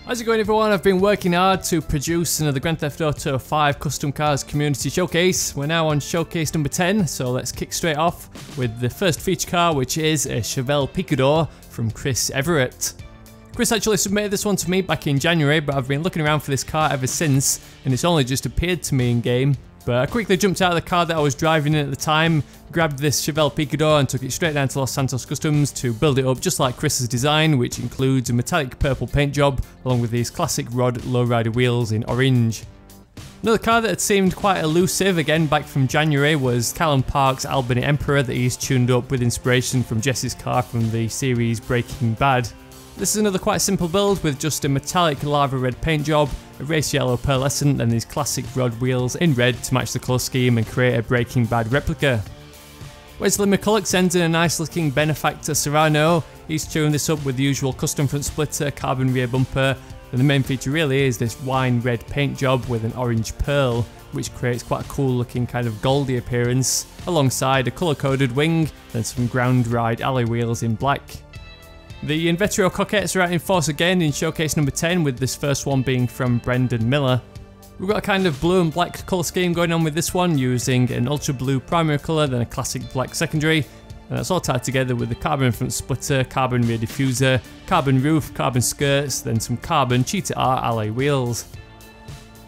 How's it going, everyone? I've been working hard to produce another Grand Theft Auto 5 Custom Cars Community Showcase. We're now on Showcase number 10, so let's kick straight off with the first feature car, which is a CHEVEL PICADOR from Chris EVERATT. Chris actually submitted this one to me back in January, but I've been looking around for this car ever since, and it's only just appeared to me in game. But I quickly jumped out of the car that I was driving in at the time, grabbed this CHEVEL PICADOR and took it straight down to Los Santos Customs to build it up just like Chris's design, which includes a metallic purple paint job along with these classic rod lowrider wheels in orange. Another car that had seemed quite elusive again back from January was Callum Park's Albany Emperor that he's tuned up with inspiration from Jesse's car from the series Breaking Bad. This is another quite simple build with just a metallic lava red paint job, a race yellow pearlescent and these classic rod wheels in red to match the colour scheme and create a Breaking Bad replica. Wesley McCulloch sends in a nice looking Benefactor SURANO. He's tuned this up with the usual custom front splitter, carbon rear bumper, and the main feature really is this wine red paint job with an orange pearl, which creates quite a cool looking kind of goldy appearance, alongside a colour coded wing and some ground ride alloy wheels in black. The INVETERO COQUETTEs are out in force again in Showcase number 10, with this first one being from Brendan Miller. We've got a kind of blue and black colour scheme going on with this one, using an ultra blue primary colour, then a classic black secondary, and that's all tied together with the carbon front splitter, carbon rear diffuser, carbon roof, carbon skirts, then some carbon cheetah art alloy wheels.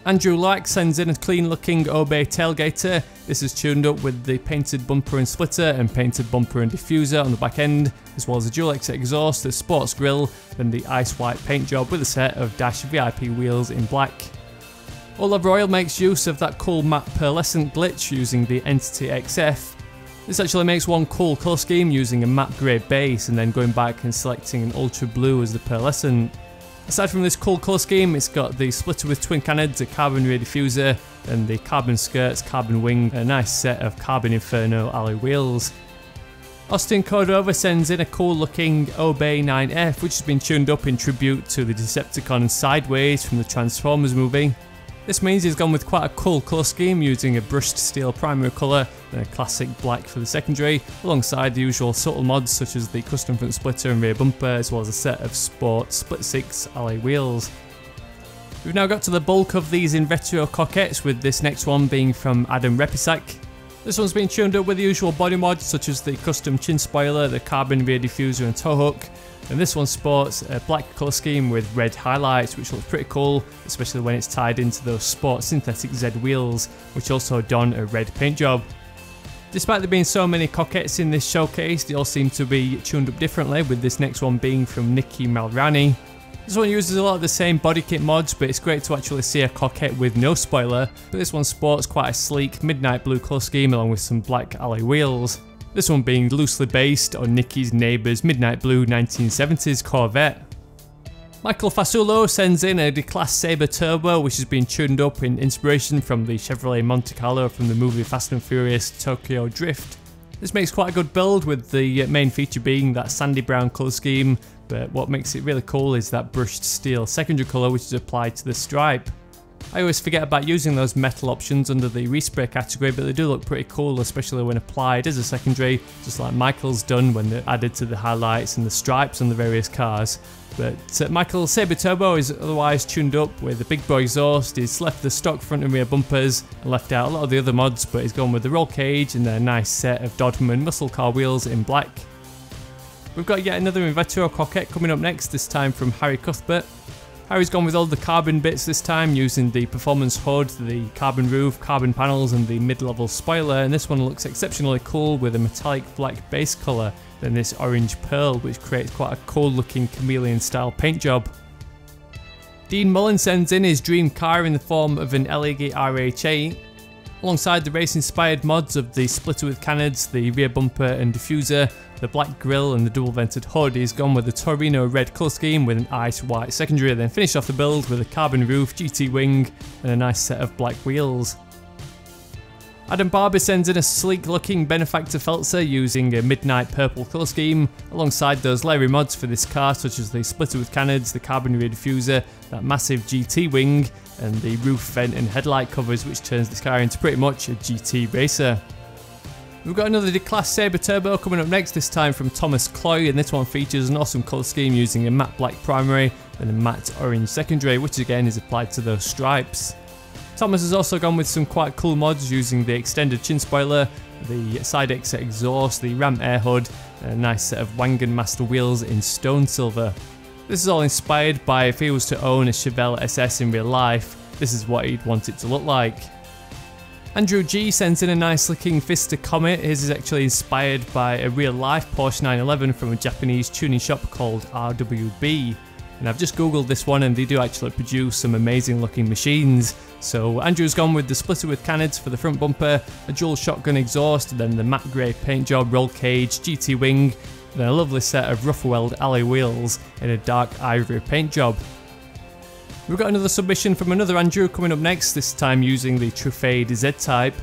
Andrew LUAK sends in a clean looking Obey tailgater. This is tuned up with the painted bumper and splitter and painted bumper and diffuser on the back end, as well as a dual exit exhaust, a sports grille, and the ice white paint job with a set of Dash VIP wheels in black. OLAV ROIL makes use of that cool matte pearlescent glitch using the Entity XF. This actually makes one cool colour scheme using a matte grey base and then going back and selecting an ultra blue as the pearlescent. Aside from this cool colour scheme, it's got the splitter with twin cannons, a carbon rear diffuser, and the carbon skirts, carbon wing, and a nice set of carbon inferno alloy wheels. Austin CORDOVA sends in a cool looking Obey 9F, which has been tuned up in tribute to the Decepticon Sideways from the Transformers movie. This means he's gone with quite a cool colour scheme using a brushed steel primary colour and a classic black for the secondary, alongside the usual subtle mods such as the custom front splitter and rear bumper, as well as a set of sport split 6 alloy wheels. We've now got to the bulk of these INVETERO COQUETTEs, with this next one being from REPISCAK. This one's been tuned up with the usual body mods such as the custom chin spoiler, the carbon rear diffuser and tow hook. And this one sports a black colour scheme with red highlights, which looks pretty cool, especially when it's tied into those sport synthetic Z wheels, which also don a red paint job. Despite there being so many COQUETTEs in this showcase, they all seem to be tuned up differently, with this next one being from NIKHI MALRANI. This one uses a lot of the same body kit mods, but it's great to actually see a COQUETTE with no spoiler, but this one sports quite a sleek midnight blue colour scheme along with some black alloy wheels. This one being loosely based on NIKHI's neighbour's midnight blue 1970s Corvette. Michael FASULO sends in a DECLASSE SABRE Turbo, which has been tuned up in inspiration from the Chevrolet Monte Carlo from the movie Fast and Furious Tokyo Drift. This makes quite a good build, with the main feature being that sandy brown colour scheme, but what makes it really cool is that brushed steel secondary colour which is applied to the stripe. I always forget about using those metal options under the respray category, but they do look pretty cool, especially when applied as a secondary, just like Michael's done when they're added to the highlights and the stripes on the various cars. But Michael's Sabre Turbo is otherwise tuned up with a big boy exhaust. He's left the stock front and rear bumpers and left out a lot of the other mods, but he's gone with the roll cage and a nice set of Dodman muscle car wheels in black. We've got yet another INVETERO COQUETTE coming up next, this time from Harry CUTHBERT. Harry's gone with all the carbon bits this time, using the performance hood, the carbon roof, carbon panels and the mid-level spoiler, and this one looks exceptionally cool with a metallic black base colour, then this orange pearl, which creates quite a cool looking chameleon style paint job. Dean Mullen sends in his dream car in the form of an ELEGY RH8. Alongside the race-inspired mods of the splitter with cannons, the rear bumper and diffuser, the black grille and the double vented hood, he's gone with the Torino red colour scheme with an ice white secondary, then finished off the build with a carbon roof, GT wing and a nice set of black wheels. Adam BARBER sends in a sleek looking Benefactor FELTZER using a midnight purple colour scheme, alongside those layering mods for this car such as the splitter with cannons, the carbon rear diffuser, that massive GT wing and the roof vent and headlight covers, which turns this car into pretty much a GT racer. We've got another DECLASSE SABRE Turbo coming up next, this time from Thomas CLOY, and this one features an awesome colour scheme using a matte black primary and a matte orange secondary, which again is applied to those stripes. Thomas has also gone with some quite cool mods using the extended chin spoiler, the side exit exhaust, the ramp air hood, and a nice set of Wangan master wheels in stone silver. This is all inspired by if he was to own a CHEVEL SS in real life, this is what he'd want it to look like. Andrew G sends in a nice looking PFISTER COMET. His is actually inspired by a real life Porsche 911 from a Japanese tuning shop called RWB. And I've just googled this one and they do actually produce some amazing looking machines. So Andrew's gone with the splitter with canids for the front bumper, a dual shotgun exhaust, then the matte grey paint job, roll cage, GT wing, then a lovely set of rough weld alloy wheels in a dark ivory paint job. We've got another submission from another Andrew coming up next, this time using the Truffade Z-Type.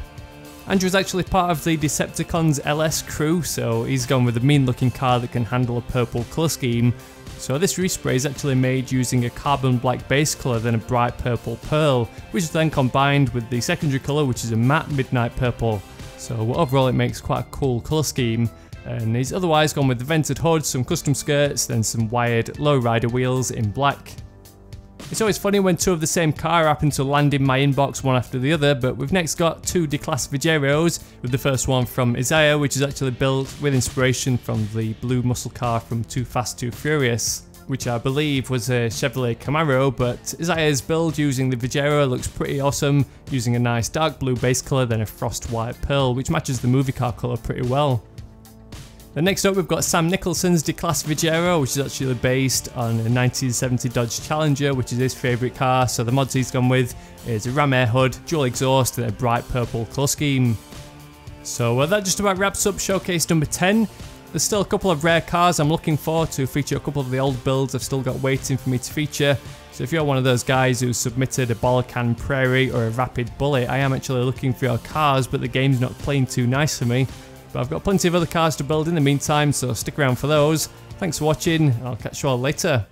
Andrew's actually part of the Decepticons LS crew, so he's gone with a mean looking car that can handle a purple colour scheme. So this respray is actually made using a carbon black base colour, then a bright purple pearl, which is then combined with the secondary colour, which is a matte midnight purple. So overall it makes quite a cool colour scheme. And he's otherwise gone with the vented hood, some custom skirts, then some wired lowrider wheels in black. It's always funny when two of the same car happen to land in my inbox one after the other, but we've next got two DECLASSE Vigeros, with the first one from Isaiah, which is actually built with inspiration from the blue muscle car from Too Fast Too Furious, which I believe was a Chevrolet Camaro, but Isaiah's build using the Vigero looks pretty awesome, using a nice dark blue base colour, then a frost white pearl, which matches the movie car colour pretty well. Then next up we've got Sam Nicholson's DECLASSE Vigero, which is actually based on a 1970 Dodge Challenger, which is his favourite car, so the mods he's gone with is a ram air hood, dual exhaust and a bright purple colour scheme. So that just about wraps up showcase number 10. There's still a couple of rare cars I'm looking for to feature. A couple of the old builds I've still got waiting for me to feature. So if you're one of those guys who submitted a Balkan Prairie or a Rapid Bullet, I am actually looking for your cars, but the game's not playing too nice for me. But I've got plenty of other cars to build in the meantime, so stick around for those. Thanks for watching, and I'll catch you all later.